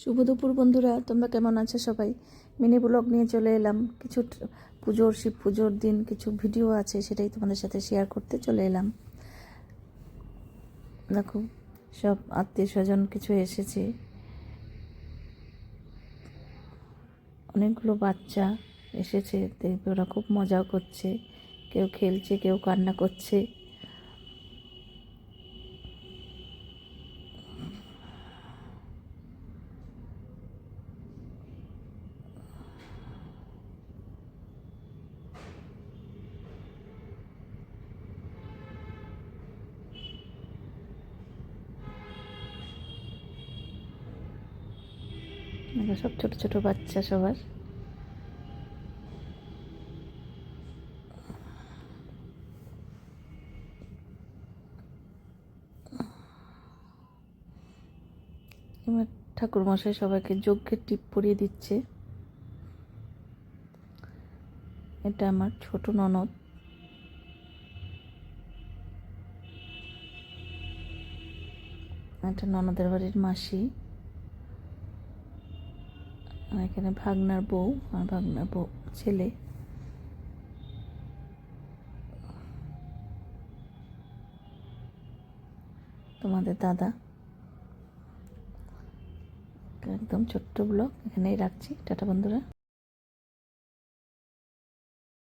শুভ দুপুর বন্ধুরা, তোমরা কেমন আছো সবাই? মিনি ব্লগ নিয়ে চলে এলাম। কিছু পুজোর, শিব পুজোর দিন কিছু ভিডিও আছে, সেটাই তোমাদের সাথে শেয়ার করতে চলে এলাম। দেখো, সব আত্মীয় স্বজন কিছু এসেছে, অনেকগুলো বাচ্চা এসেছে। দেখবে ওরা খুব মজাও করছে, কেউ খেলছে, কেউ কান্না করছে। সব ছোট ছোট বাচ্চা সবার। এবার ঠাকুরমশাই সবাইকে যজ্ঞের টিপ পরিয়ে দিচ্ছে। এটা আমার ছোট ননদ। এটা ননদের বাড়ির মাসি। আর এখানে ভাগনার বউ আর ভাগনার বউ ছেলে। তোমাদের দাদা। একদম ছোট্ট ব্লগ এখানেই রাখছি। টাটা বন্ধুরা।